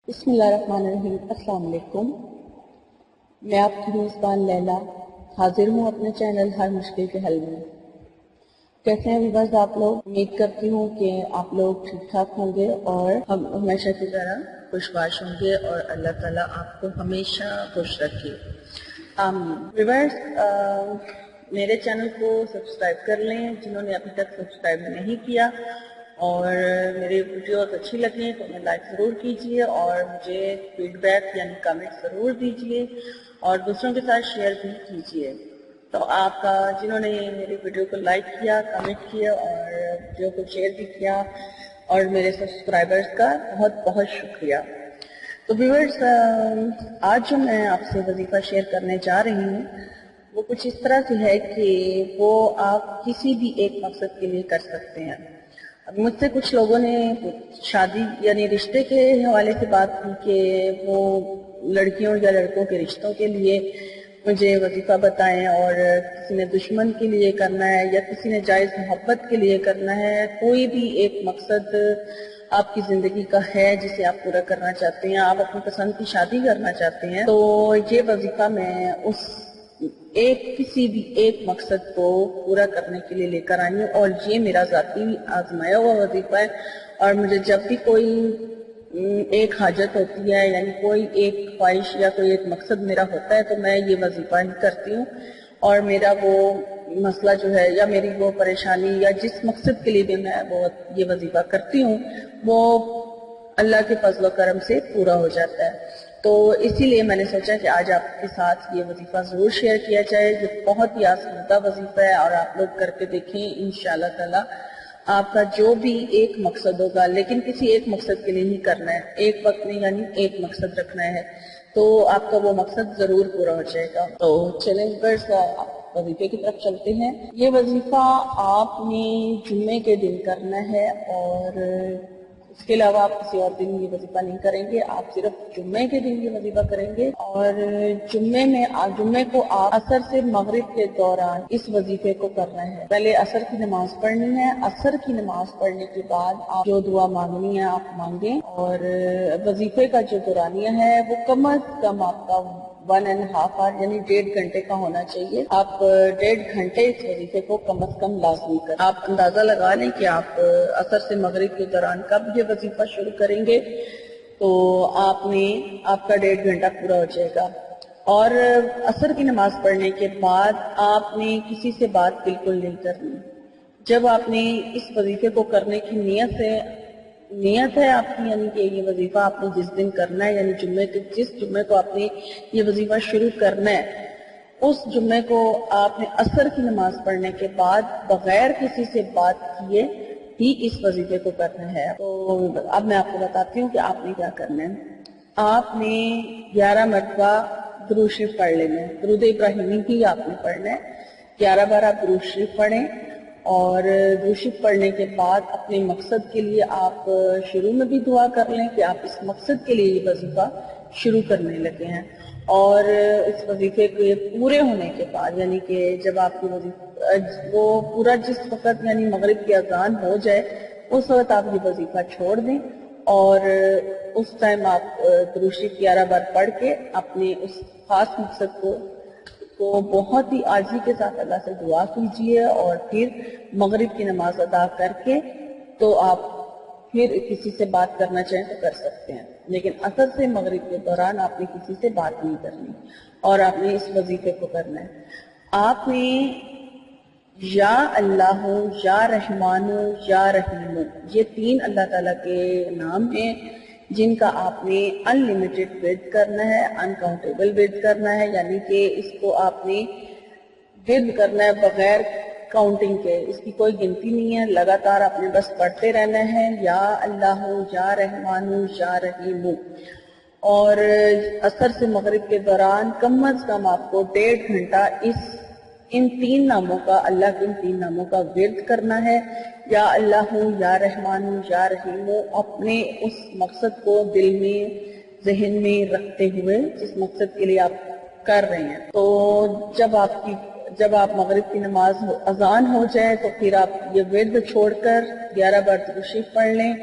बिस्मिल्लाहिर्रहमानिर्रहीम। अस्सलाम वालेकुम। मैं आपकी मेज़बान लैला हाजिर हूँ अपने चैनल हर मुश्किल के हल में। कैसे हैं व्यूअर्स आप लोग? उम्मीद करती हूँ कि आप लोग ठीक ठाक होंगे और हम हमेशा की तरह खुशबाश होंगे और अल्लाह ताला आपको हमेशा खुश रखे, आमीन। व्यूअर्स, मेरे चैनल को सब्सक्राइब कर लें जिन्होंने अभी तक सब्सक्राइब नहीं किया, और मेरी वीडियोस अच्छी लगे तो उन्हें लाइक ज़रूर कीजिए और मुझे फीडबैक यानी कमेंट ज़रूर दीजिए और दूसरों के साथ शेयर भी कीजिए। तो आपका जिन्होंने मेरी वीडियो को लाइक किया, कमेंट किया और वीडियो को शेयर भी किया, और मेरे सब्सक्राइबर्स का बहुत बहुत शुक्रिया। तो व्यूअर्स, आज जो मैं आपसे वजीफ़ा शेयर करने जा रही हूँ वो कुछ इस तरह से है कि वो आप किसी भी एक मकसद के लिए कर सकते हैं। अब मुझसे कुछ लोगों ने शादी यानी रिश्ते के हवाले से बात की कि वो लड़कियों या लड़कों के रिश्तों के लिए मुझे वजीफ़ा बताएं, और किसी ने दुश्मन के लिए करना है या किसी ने जायज़ मोहब्बत के लिए करना है। कोई भी एक मकसद आपकी ज़िंदगी का है जिसे आप पूरा करना चाहते हैं, आप अपनी पसंद की शादी करना चाहते हैं, तो ये वजीफ़ा मैं उस किसी भी एक मकसद को पूरा करने के लिए लेकर आई हूँ, और ये मेरा ज़ाती आजमाया हुआ वजीफ़ा है। और मुझे जब भी कोई एक हाजत होती है यानी कोई एक ख्वाहिश या कोई एक मकसद मेरा होता है तो मैं ये वजीफ़ा ही करती हूँ, और मेरा वो मसला जो है या मेरी वो परेशानी या जिस मकसद के लिए भी मैं वो ये वजीफ़ा करती हूँ वो अल्लाह के फजल व करम से पूरा हो जाता है। तो इसीलिए मैंने सोचा कि आज आपके साथ ये वजीफ़ा ज़रूर शेयर किया जाए। ये बहुत ही आसादा वजीफ़ा है और आप लोग करके देखें, इंशाअल्लाह ताला आपका जो भी एक मकसद होगा, लेकिन किसी एक मकसद के लिए ही करना है, एक वक्त नहीं यानी एक मकसद रखना है, तो आपका वो मकसद ज़रूर पूरा हो जाएगा। तो चलें बस वजीफे की तरफ चलते हैं। ये वजीफा आपने जुम्मे के दिन करना है और इसके अलावा आप किसी और दिन ये वजीफा नहीं करेंगे, आप सिर्फ जुम्मे के दिन ये वजीफा करेंगे। और जुम्मे को आप असर से मगरिब के दौरान इस वजीफे को करना है। पहले असर की नमाज पढ़नी है, असर की नमाज पढ़ने के बाद आप जो दुआ मांगनी है आप मांगे, और वजीफे का जो दौरानिया है वो कम अज कम आपका 1.5 आवर यानी 1.5 घंटे का होना चाहिए। आप 1.5 घंटे इस वजीफे को कम अज कम लाजमी करें। आप अंदाजा लगा लें कि आप असर से मगरिब के दौरान कब ये वजीफा शुरू करेंगे, तो आपका 1.5 घंटा पूरा हो जाएगा। और असर की नमाज पढ़ने के बाद आपने किसी से बात बिल्कुल नहीं करनी। जब आपने इस वजीफे को करने की नियत है आपकी, यानी कि ये वजीफा आपने जिस दिन करना है, यानी जिस जुम्मे को आपने ये वजीफा शुरू करना है, उस जुम्मे को आपने असर की नमाज पढ़ने के बाद बगैर किसी से बात किए ही इस वजीफे को करना है। तो अब मैं आपको बताती हूँ कि आपने क्या करना है। आपने 11 मरतबा दुरूद शरीफ पढ़ लेना है, दुरूद इब्राहिमी ही आपने पढ़ना है। 11 बार आप दुरूद शरीफ पढ़ें, और दुरूद शरीफ पढ़ने के बाद अपने मकसद के लिए आप शुरू में भी दुआ कर लें कि आप इस मकसद के लिए ये वजीफा शुरू करने लगे हैं। और इस वजीफे के पूरे होने के बाद, यानी कि जब आपकी वो पूरा जिस वक्त यानी मगरिब की अजान हो जाए उस वक्त आप ये वजीफा छोड़ दें, और उस टाइम आप दुरूद शरीफ 11 बार पढ़ के अपने उस खास मकसद को बहुत ही आजी के साथ अल्लाह से दुआ कीजिए, और फिर मगरिब की नमाज अदा करके तो आप फिर किसी से बात करना चाहें तो कर सकते हैं, लेकिन असर से मगरिब के दौरान आपने किसी से बात नहीं करनी और आपने इस वजीफे को करना है। आपने या अल्लाह या रहमान या रहीम, ये 3 अल्लाह ताला के नाम हैं जिनका आपने अनलिमिटेड विर्द करना है, अनकाउंटेबल विर्द करना है, यानी कि इसको आपने विर्द करना है बगैर काउंटिंग के, इसकी कोई गिनती नहीं है, लगातार आपने बस पढ़ते रहना है या अल्लाह या रहमान या रहीम। और असर से मगरिब के दौरान कम अज कम आपको 1.5 घंटा इन 3 नामों का, अल्लाह के इन 3 नामों का विर्द करना है, या अल्लाह या रहमान या रहीम, अपने उस मकसद को दिल में जहन में रखते हुए जिस मकसद के लिए आप कर रहे हैं। तो जब आप मगरिब की नमाज अजान हो जाए तो फिर आप ये विर्द छोड़कर 11 बार दुरूद शरीफ पढ़ लें,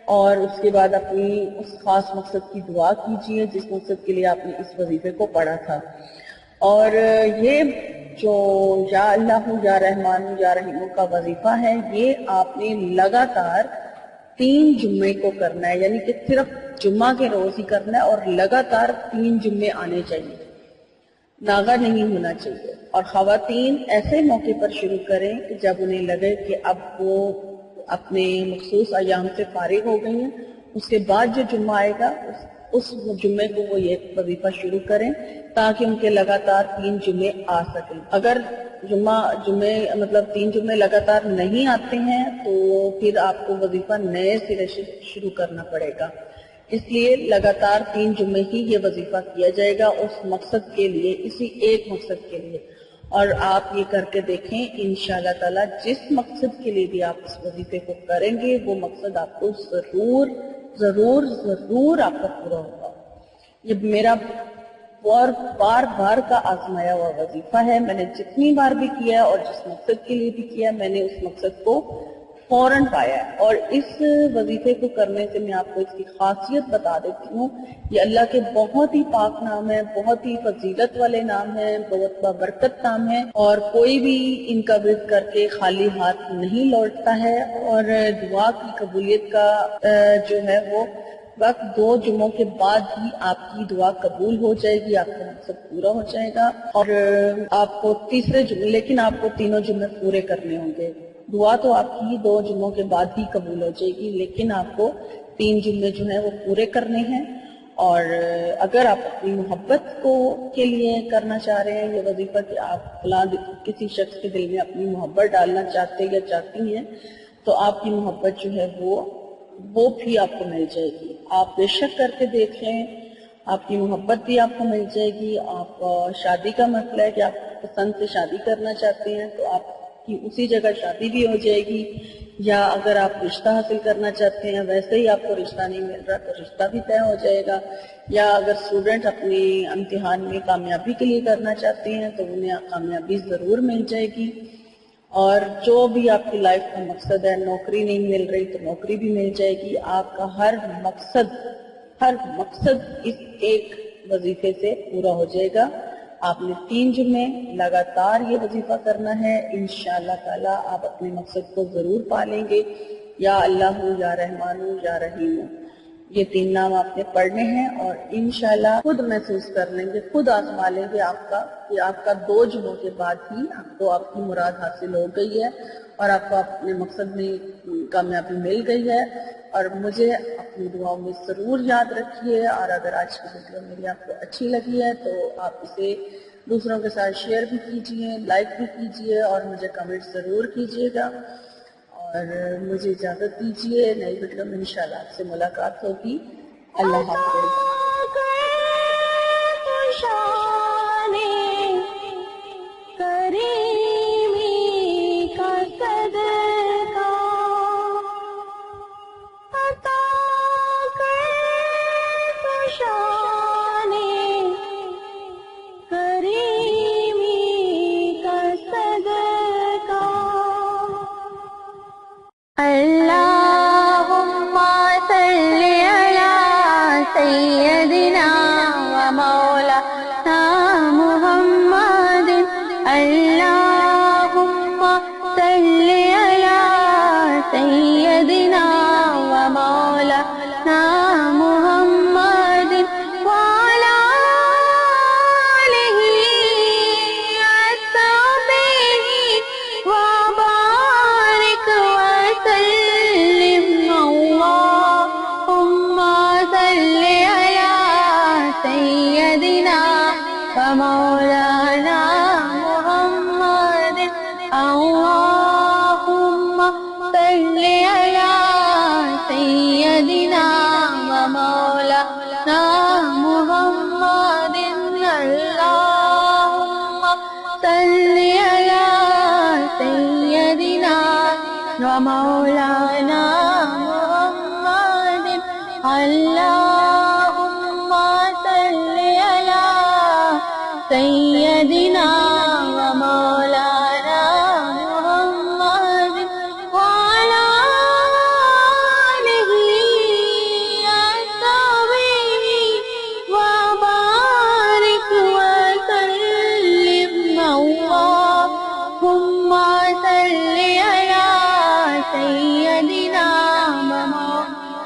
اور اس کے بعد اپنی اس خاص مقصد کی دعا کیجیے جس مقصد کے لیے آپ نے اس وظیفے کو پڑھا تھا. اور یہ جو یا اللہ یا رحمان یا رحیم کا وظیفہ ہے یہ آپ نے لگاتار 3 جمعے کو کرنا ہے، یعنی کہ صرف جمعہ کے روز ہی کرنا ہے اور لگاتار 3 جمعے آنے چاہیے، ناغا نہیں ہونا چاہیے. اور خواتین ایسے موقع پر شروع کریں کہ جب انہیں لگے کہ اب وہ اپنے مخصوص ایام سے فارغ ہو گئی ہیں، اس کے بعد جو جمعہ آئے گا اس جمعے کو وہ یہ وظیفہ شروع کریں تاکہ ان کے لگاتار 3 جمعے آ سکیں. اگر جمعے مطلب 3 جمعے لگاتار نہیں آتے ہیں تو پھر آپ کو وظیفہ نئے سرے سے شروع کرنا پڑے گا. اس لیے لگاتار 3 جمعے ہی یہ وظیفہ کیا جائے گا اس مقصد کے لیے، اسی ایک مقصد کے لیے. اور آپ یہ کر کے دیکھیں انشاءاللہ تعالی جس مقصد کے لیے بھی آپ اس وظیفے کو کریں گے وہ مقصد آپ کو ضرور ضرور ضرور آپ کا پورا ہوگا. یہ میرا بار بار کا آزمایا ہوا وظیفہ ہے. میں نے جتنی بار بھی کیا ہے اور جس مقصد کے لیے بھی کیا ہے میں نے اس مقصد کو فوراً پایا ہے. اور اس وظیفے کو کرنے سے میں آپ کو اس کی خاصیت بتا دیتی ہوں. یہ اللہ کے بہت ہی پاک نام ہے، بہت ہی فضیلت والے نام ہیں، بہت بابرکت نام ہے، اور کوئی بھی ان کا ورد کر کے خالی ہاتھ نہیں لوٹتا ہے. اور دعا کی قبولیت کا جو ہے وہ وقت 2 جمعوں کے بعد ہی آپ کی دعا قبول ہو جائے گی، آپ کا مقصد پورا ہو جائے گا. اور آپ کو تیسرے جمعے، لیکن آپ کو تینوں جمعے پورے کرنے ہوں گے. دعا تو آپ کی 2 جمعوں کے بعد ہی قبول ہو جائے گی، لیکن آپ کو 3 جمعے جو ہیں وہ پورے کرنے ہیں. اور اگر آپ اپنی محبت کے لیے کرنا چاہ رہے ہیں یہ وظیفہ کہ آپ فلاں کسی شخص کے دل میں اپنی محبت ڈالنا چاہتے یا چاہتی ہیں تو آپ کی محبت جو ہے وہ بھی آپ کو مل جائے گی. آپ بے شک کر کے دیکھ لیں، آپ کی محبت بھی آپ کو مل جائے گی. آپ شادی کا مسئلہ ہے کہ آپ پسند سے شادی کرنا چاہتے ہیں تو آپ کی اسی جگہ شادی بھی ہو جائے گی. یا اگر آپ رشتہ حاصل کرنا چاہتے ہیں ویسے ہی آپ کو رشتہ نہیں مل رہا تو رشتہ بھی طے ہو جائے گا. یا اگر اسٹوڈنٹ اپنے امتحان میں کامیابی کے لیے کرنا چاہتے ہیں تو انہیں کامیابی ضرور مل جائے گی. اور جو بھی آپ کی لائف کا مقصد ہے، نوکری نہیں مل رہی تو نوکری بھی مل جائے گی. آپ کا ہر مقصد اس ایک وظیفے سے پورا ہو جائے گا. آپ نے 3 جمعے لگاتار یہ وظیفہ کرنا ہے. انشاءاللہ تعالی آپ اپنے مقصد کو ضرور پا لیں گے. یا اللہ یا رحمان یا رحیم، یہ 3 نام آپ نے پڑھنے ہیں اور انشاءاللہ خود محسوس کر لیں گے، خود آزما لیں گے کہ آپ کا 2 جمعوں کے بعد ہی آپ کو آپ کی مراد حاصل ہو گئی ہے اور آپ کو اپنے مقصد میں کامیابی مل گئی ہے. اور مجھے اپنی دعاؤں میں ضرور یاد رکھیے. اور اگر آج کی ویڈیو میری آپ کو اچھی لگی ہے تو آپ اسے دوسروں کے ساتھ شیئر بھی کیجئے، لائک بھی کیجئے اور مجھے کمنٹ ضرور کیجئے گا. اور مجھے اجازت دیجیے، نئی ویڈیو میں انشاءاللہ آپ سے ملاقات ہوگی. اللہ حافظ. اللهم صل على سيدنا ومولانا محمد. اللهم صل على سيدنا ومولانا محمد وعلى آله وصحبه وبارك وسلم. اللهم صل على سيدنا ومولانا محمد. اللهم صل على سيدنا ومولانا محمد. اللهم صل على سيدنا ومولانا محمد. اللهم صل على سيدنا ومولانا محمد وعلى آله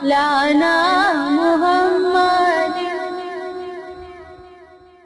مولانا